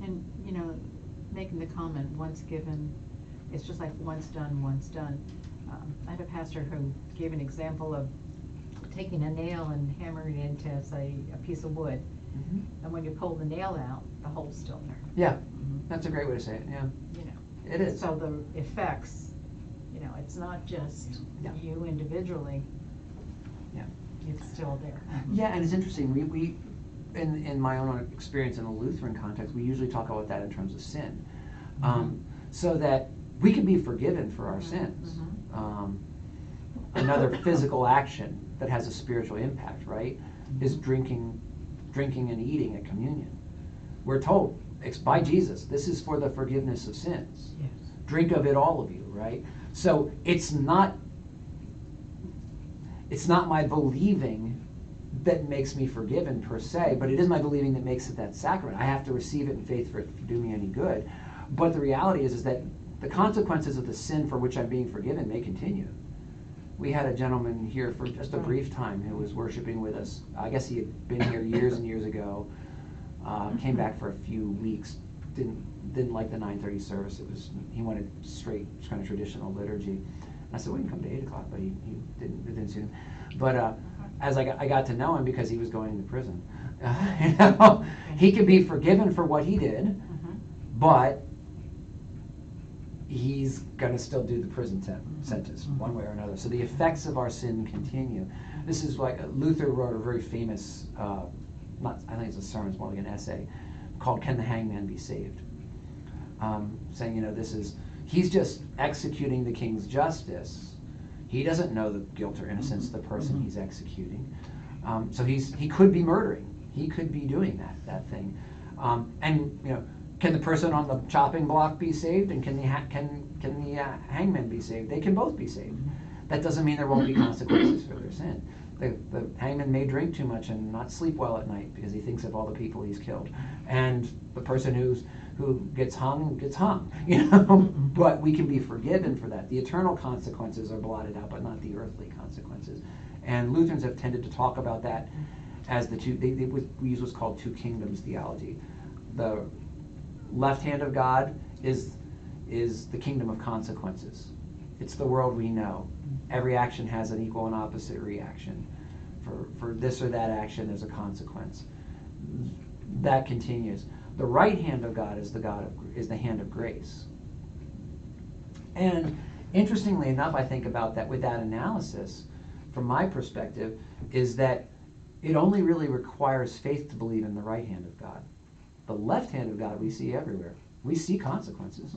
C: And, you know, making the comment, once given, it's just like once done, once done. I had a pastor who gave an example of taking a nail and hammering it into, say, a piece of wood. And when you pull the nail out, the hole's still there.
A: Yeah, that's a great way to say it, yeah.
C: You know.
A: It is.
C: So the effects, you know, it's not just you individually.
A: Yeah.
C: It's still there.
A: Yeah, and it's interesting. We in my own experience in the Lutheran context, we usually talk about that in terms of sin, so that we can be forgiven for our sins. Another physical action that has a spiritual impact, right, is drinking and eating at communion. We're told, it's by Jesus, this is for the forgiveness of sins.
C: Yes.
A: Drink of it, all of you, right? So it's not my believing that makes me forgiven per se, but it is my believing that makes it that sacrament. I have to receive it in faith for it to do me any good. But the reality is that the consequences of the sin for which I'm being forgiven may continue. We had a gentleman here for just a brief time who was worshiping with us. I guess he had been here years and years ago, came back for a few weeks, didn't like the 9:30 service. He wanted straight kind of traditional liturgy. I said, we can come to 8 o'clock, but it didn't suit him. But as I got to know him, because he was going into prison, you know, he could be forgiven for what he did, but he's going to still do the prison sentence one way or another. So the effects of our sin continue. This is like Luther wrote a very famous, I think it's a sermon, it's more like an essay, called "Can the Hangman Be Saved?" Saying, he's just executing the king's justice. He doesn't know the guilt or innocence of the person he's executing. So he could be murdering. He could be doing that thing. Can the person on the chopping block be saved? And can the hangman be saved? They can both be saved. That doesn't mean there won't be consequences for their sin. The hangman may drink too much and not sleep well at night because he thinks of all the people he's killed. And the person who gets hung, but we can be forgiven for that. The eternal consequences are blotted out, but not the earthly consequences. And Lutherans have tended to talk about that as the two, we use what's called two kingdoms theology. The left hand of God is the kingdom of consequences. It's the world we know. Every action has an equal and opposite reaction. For this or that action, there's a consequence. That continues. The right hand of God is the hand of grace. And interestingly enough, I think about that with that analysis, from my perspective, is that it only really requires faith to believe in the right hand of God. The left hand of God we see everywhere. We see consequences.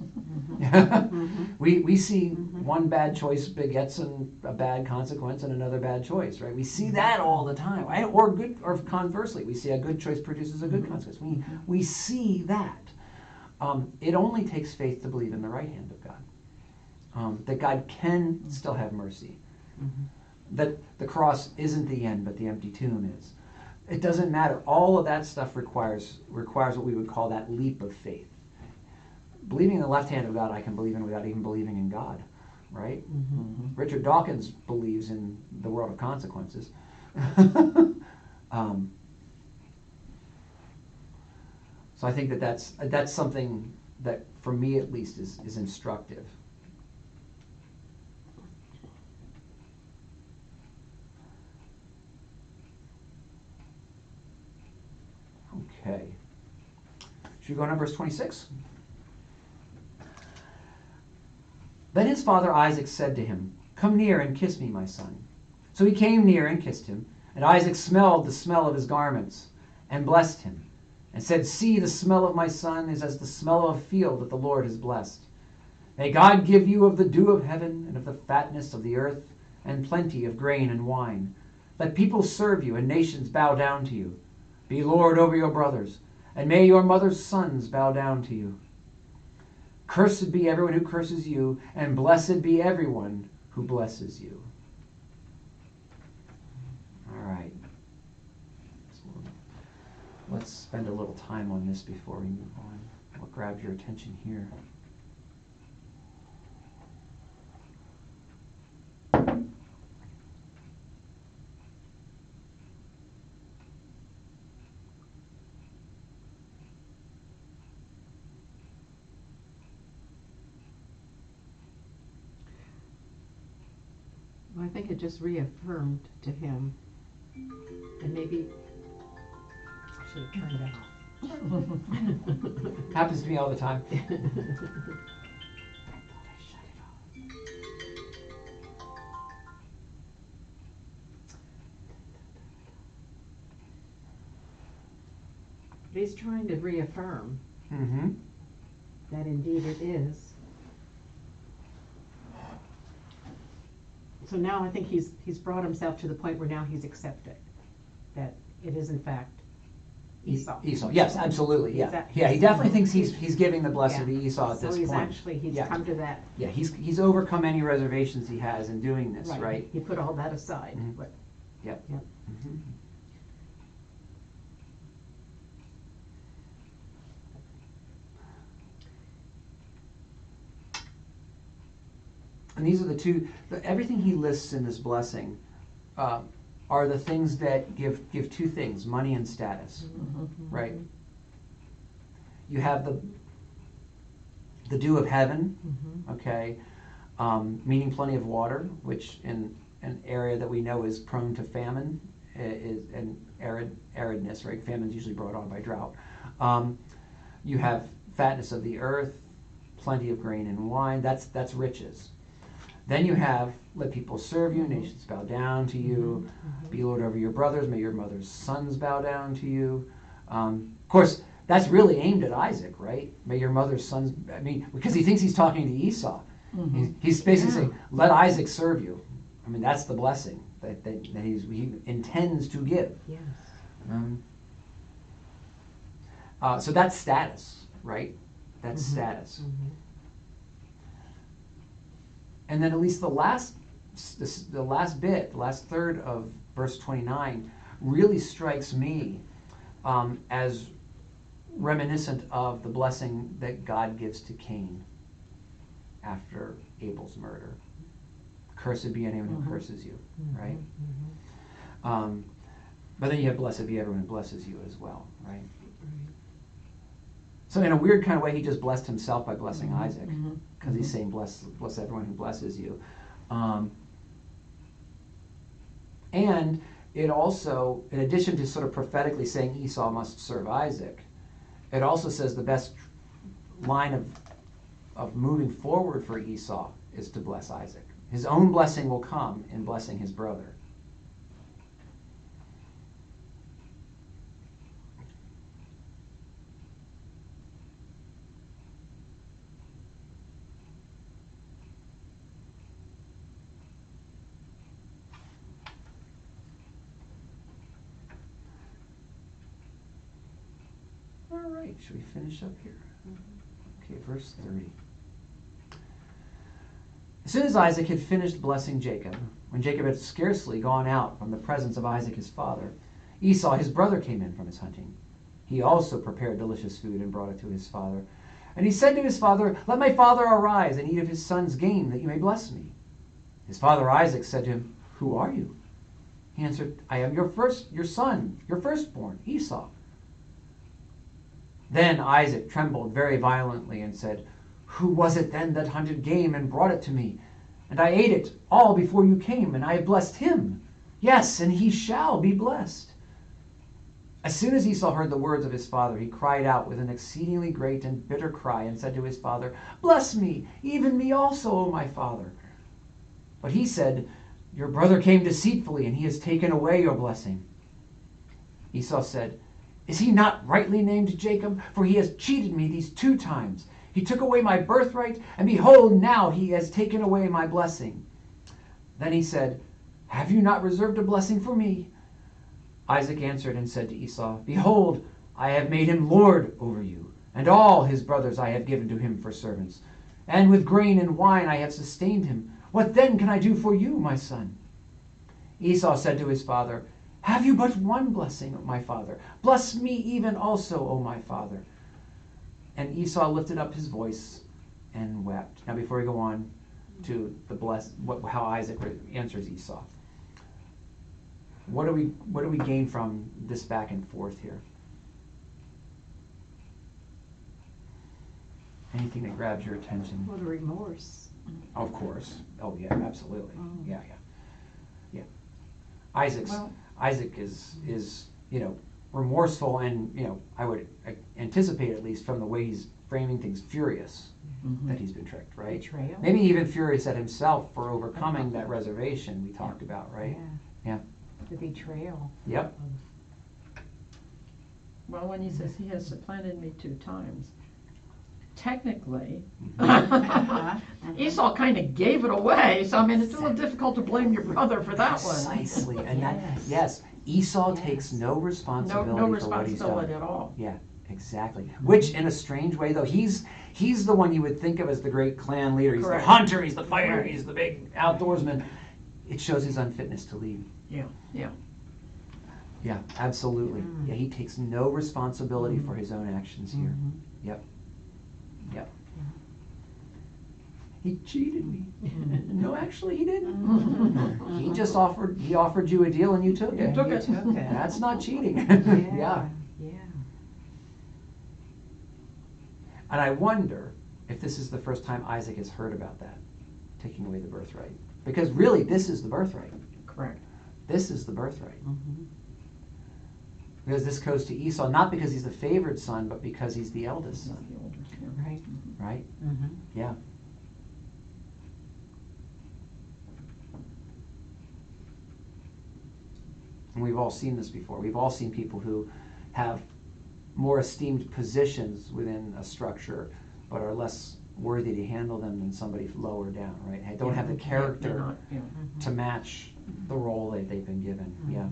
A: We see one bad choice begets a bad consequence and another bad choice, right? We see that all the time. Or conversely, we see a good choice produces a good consequence. We see that. It only takes faith to believe in the right hand of God. That God can still have mercy. That the cross isn't the end, but the empty tomb is. It doesn't matter. All of that stuff requires what we would call that leap of faith. Believing in the left hand of God, I can believe in without even believing in God, right? Richard Dawkins believes in the world of consequences. So I think that's something that, for me at least, is instructive. Okay. Should we go on to verse 26? Then his father Isaac said to him, "Come near and kiss me, my son." So he came near and kissed him, and Isaac smelled the smell of his garments, and blessed him, and said, "See, the smell of my son is as the smell of a field that the Lord has blessed. May God give you of the dew of heaven, and of the fatness of the earth, and plenty of grain and wine. Let people serve you, and nations bow down to you. Be Lord over your brothers, and may your mother's sons bow down to you. Cursed be everyone who curses you, and blessed be everyone who blesses you." All right. So let's spend a little time on this before we move on. What grabs your attention here?
B: Well, I think it just reaffirmed to him, and maybe I should have turned it off.
A: Happens to me all the time.
B: But he's trying to reaffirm
A: Mm-hmm.
B: that indeed it is. So now I think he's brought himself to the point where now he's accepted that it is in fact Esau.
A: Esau, yes, absolutely, yeah.
B: Exactly.
A: Yeah, he definitely thinks he's giving the blessing to Esau at
B: So
A: this
B: he's
A: point.
B: actually
A: Yeah.
B: come to that.
A: Yeah, he's overcome any reservations he has in doing this, right?
B: He put all that aside.
A: Mhm.
B: But,
A: Yep.
B: Yep.
A: Mm-hmm. And these are everything he lists in this blessing are the things that give two things: money and status, right? You have the dew of heaven, okay, meaning plenty of water, which in an area that we know is prone to famine, is and aridness, right? Famine is usually brought on by drought. You have fatness of the earth, plenty of grain and wine. That's riches. Then you have, let people serve you, nations bow down to you, be Lord over your brothers, may your mother's sons bow down to you. Of course, that's really aimed at Isaac, right? May your mother's sons, because he thinks he's talking to Esau. He's basically saying, let Isaac serve you. That's the blessing that he intends to give.
C: Yes.
A: So that's status, right? That's status. And then at least the last third of verse 29 really strikes me as reminiscent of the blessing that God gives to Cain after Abel's murder. Cursed be anyone who curses you, right? But then you have blessed be everyone who blesses you as well, right? So in a weird kind of way, he just blessed himself by blessing Isaac, because he's saying, bless everyone who blesses you. And it also, in addition to sort of prophetically saying Esau must serve Isaac, it also says the best line of moving forward for Esau is to bless Isaac. His own blessing will come in blessing his brother. All right, should we finish up here? Okay, verse 30. As soon as Isaac had finished blessing Jacob, when Jacob had scarcely gone out from the presence of Isaac his father, Esau his brother came in from his hunting. He also prepared delicious food and brought it to his father. And he said to his father, let my father arise and eat of his son's game, that you may bless me. His father Isaac said to him, who are you? He answered, I am your son, your firstborn, Esau. Then Isaac trembled very violently and said, who was it then that hunted game and brought it to me? And I ate it all before you came, and I have blessed him. Yes, and he shall be blessed. As soon as Esau heard the words of his father, he cried out with an exceedingly great and bitter cry and said to his father, bless me, even me also, O my father. But he said, your brother came deceitfully, and he has taken away your blessing. Esau said, is he not rightly named Jacob? For he has cheated me these 2 times. He took away my birthright, and behold, now he has taken away my blessing. Then he said, have you not reserved a blessing for me? Isaac answered and said to Esau, behold, I have made him lord over you, and all his brothers I have given to him for servants. And with grain and wine I have sustained him. What then can I do for you, my son? Esau said to his father, have you but one blessing, my father? Bless me even also, O my father. And Esau lifted up his voice and wept. Now before we go on to how Isaac answers Esau, what do we gain from this back and forth here? Anything that grabs your attention?
C: What a remorse.
A: Of course. Oh yeah, absolutely. Yeah. Isaac is remorseful, and I would anticipate, at least from the way he's framing things, furious that he's been tricked, right?
C: Betrayal.
A: Maybe even furious at himself for overcoming that reservation we talked about, right? Yeah.
C: The betrayal.
A: Yep.
B: Well, when he says he has supplanted me 2 times, technically, Esau kind of gave it away. So it's a little difficult to blame your brother for that one.
A: Precisely, and Esau takes no responsibility
B: No
A: for what he's
B: responsibility
A: done.
B: at all.
A: Yeah, exactly. Which, in a strange way, though, he's the one you would think of as the great clan leader. He's
B: Correct.
A: the hunter. He's the fighter. He's the big outdoorsman. It shows his unfitness to lead. Yeah, absolutely. Yeah, he takes no responsibility for his own actions here. Yep. He cheated me. No, actually, he didn't. He just offered you a deal and you took it.
B: You took it.
A: That's not cheating. Yeah. And I wonder if this is the first time Isaac has heard about that, taking away the birthright. Because really, this is the birthright.
B: Correct.
A: This is the birthright. Because this goes to Esau, not because he's the favored son, but because he's the eldest
B: He's
A: son.
B: the older, yeah.
C: Right.
A: Right?
C: Mm-hmm.
A: Yeah. And we've all seen this before. We've all seen people who have more esteemed positions within a structure, but are less worthy to handle them than somebody lower down, right? They don't have the
B: They're
A: character
B: not, yeah.
A: to match the role that they've been given. Yeah.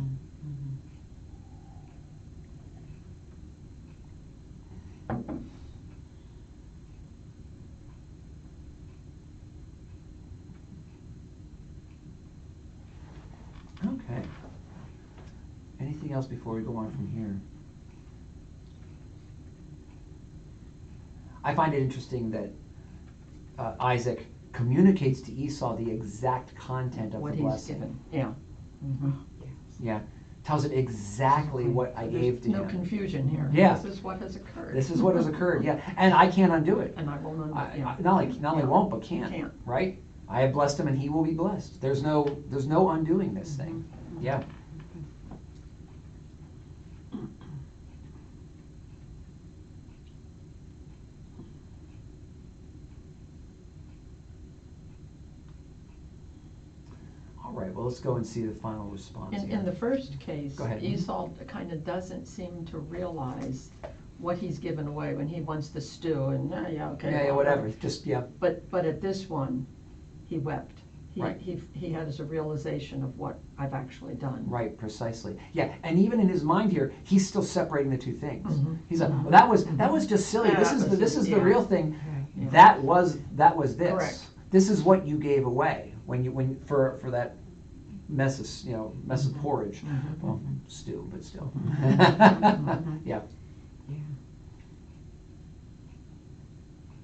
A: Okay. Anything else before we go on from here? I find it interesting that Isaac communicates to Esau the exact content of
B: What
A: the
B: he's
A: blessing.
B: given, yeah. Mhm.
A: Yeah. Tells him exactly what I gave to
B: There's no
A: him.
B: confusion here.
A: Yeah.
B: This is what has occurred.
A: This is what has occurred, yeah. And I can't undo it.
B: And I will not, yeah.
A: Not only
B: Yeah.
A: won't, but can't.
B: Can't.
A: Right? I have blessed him and he will be blessed. There's no undoing this thing. Yeah. All right, well, let's go and see the final response
B: In
A: here.
B: the first case,
A: Go ahead.
B: Esau kind of doesn't seem to realize what he's given away when he wants the stew and, yeah, okay.
A: Yeah,
B: well,
A: whatever. Just, yeah.
B: But at this one, he wept.
A: Right.
B: He has a realization of what I've actually done.
A: Right, precisely. Yeah, and even in his mind here, he's still separating the two things.
B: Mhm.
A: He's like, well, that was just silly.
B: Yeah,
A: This is the
B: yeah.
A: real thing.
B: Yeah.
A: That was this.
B: Correct.
A: This is what you gave away when for that mess of porridge.
B: Mhm.
A: Well, stew, but still.
B: Mhm.
A: Yeah.
C: Yeah.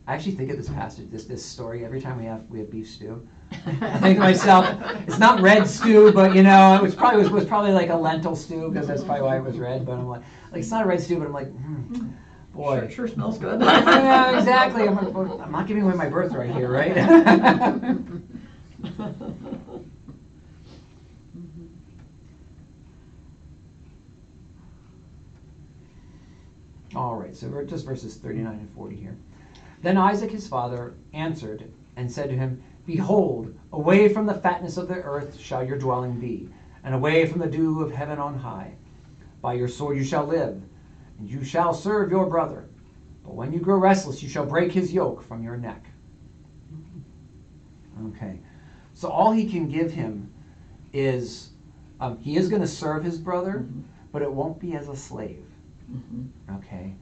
A: I actually think of this passage, this story, every time we have beef stew. I think to myself, it's not red stew, but it was probably like a lentil stew, because that's probably why it was red. But I'm like it's not a red stew, but I'm like, boy,
B: Sure smells good.
A: yeah, exactly. I'm not giving away my birthright here, right? All right, so we're just verses 39 and 40 here. Then Isaac his father answered and said to him, Behold, away from the fatness of the earth shall your dwelling be, and away from the dew of heaven on high. By your sword you shall live, and you shall serve your brother. But when you grow restless, you shall break his yoke from your neck. Okay, so all he can give him is, he is going to serve his brother, but it won't be as a slave. Okay,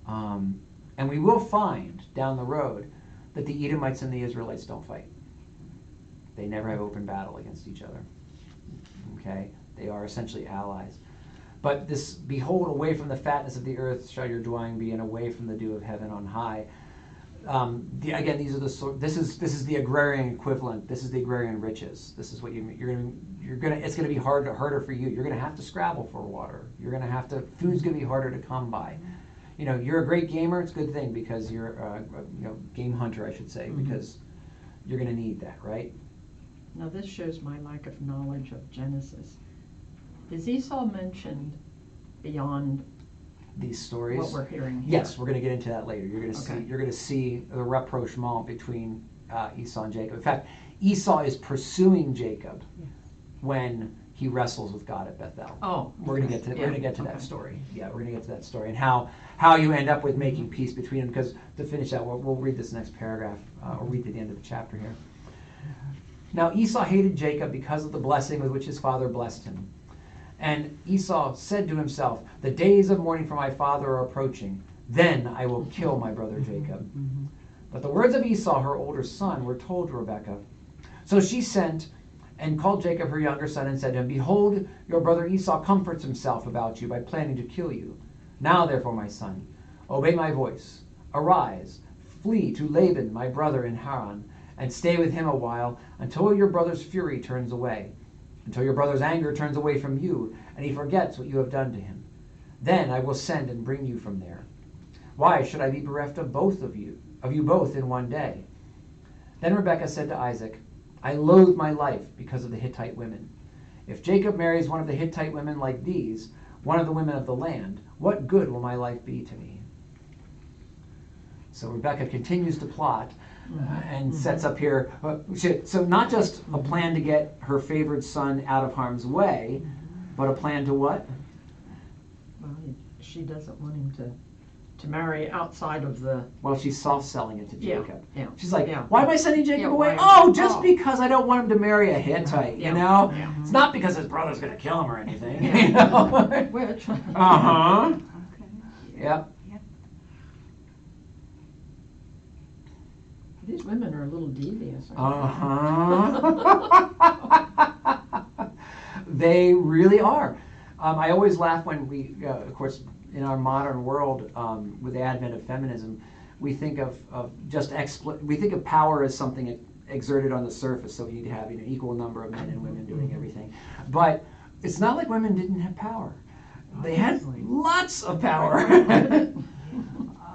A: and we will find down the road that the Edomites and the Israelites don't fight. They never have open battle against each other. Okay, they are essentially allies. But this, behold, away from the fatness of the earth shall your dwelling be, and away from the dew of heaven on high. Again, these are this is the agrarian equivalent. This is the agrarian riches. This is what it's gonna be harder for you. You're gonna have to scrabble for water. You're gonna have to. Food's gonna be harder to come by. You're a great gamer. It's a good thing, because you're a game hunter, I should say, because you're gonna need that, right?
B: Now this shows my lack of knowledge of Genesis. Is Esau mentioned beyond
A: These stories.
B: what we're hearing here?
A: Yes, we're going to get into that later. You're going to see.
B: Okay.
A: You're going to see the rapprochement between Esau and Jacob. In fact, Esau is pursuing Jacob when he wrestles with God at Bethel.
B: Oh,
A: We're going to get to.
B: yeah,
A: We're going to get to
B: okay.
A: that story. Yeah, we're going to get to that story, and how you end up with making peace between them. Because to finish that, we'll read this next paragraph, or read to the end of the chapter here. Now Esau hated Jacob because of the blessing with which his father blessed him. And Esau said to himself, The days of mourning for my father are approaching. Then I will kill my brother Jacob. But the words of Esau, her older son, were told to Rebekah. So she sent and called Jacob her younger son and said to him, Behold, your brother Esau comforts himself about you by planning to kill you. Now therefore, my son, obey my voice. Arise, flee to Laban, my brother in Haran, and stay with him a while until your brother's fury turns away, until your brother's anger turns away from you, and he forgets what you have done to him. Then I will send and bring you from there. Why should I be bereft of you both in one day? Then Rebekah said to Isaac, I loathe my life because of the Hittite women. If Jacob marries one of the Hittite women like these, one of the women of the land. What good will my life be to me? So Rebecca continues to plot and sets up here. So not just a plan to get her favored son out of harm's way, but a plan to what?
B: Well, she doesn't want him to marry outside of the.
A: Well, she's soft-selling it to Jacob.
B: Yeah.
A: She's like,
B: Yeah.
A: why am I sending Jacob
B: Yeah,
A: away?
B: why?
A: Oh, just
B: Oh.
A: because I don't want him to marry a Hittite,
B: Yeah.
A: you know?
B: Yeah.
A: It's not because his brother's going to kill him or anything,
B: Yeah.
A: you know?
B: Which.
A: Uh-huh.
C: Okay.
A: Yep.
B: These women are a little devious.
A: Uh-huh. They really are. I always laugh when we, of course, in our modern world, with the advent of feminism, we think of just we think of power as something exerted on the surface. So you need to have an equal number of men and women doing everything. But it's not like women didn't have power. They had lots of power.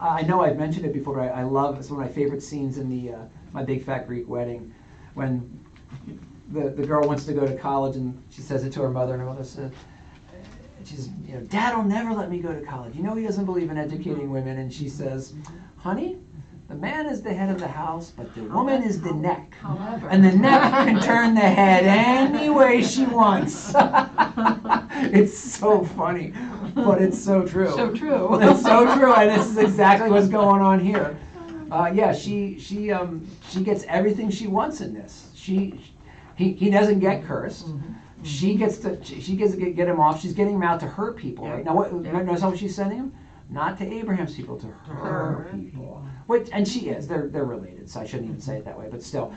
A: I know I've mentioned it before, but I love, it's one of my favorite scenes in the My Big Fat Greek Wedding, when the girl wants to go to college and she says it to her mother, and her mother says, she's, you know, Dad will never let me go to college. You know he doesn't believe in educating women. And she says, honey, the man is the head of the house, but the woman is the neck.
B: However.
A: And the neck can turn the head any way she wants. It's so funny, but it's so true.
B: So true.
A: It's so true, and this is exactly what's going on here. Yeah, she gets everything she wants in this. He doesn't get cursed. She gets to get him off. She's getting him out to her people, right? Now, notice how she's sending him? Not to Abraham's people, to her people. Which, and she is. They're related, so I shouldn't even say it that way. But still,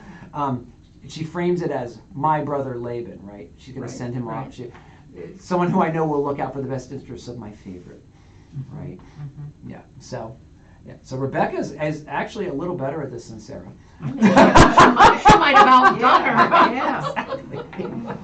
A: she frames it as my brother Laban, right? She's going to send him off. Someone who I know will look out for the best interests of my favorite, right? Yeah. So Rebecca is actually a little better at this than Sarah.
B: She might have outdone her.
C: Yeah.
A: Exactly.
C: Yeah.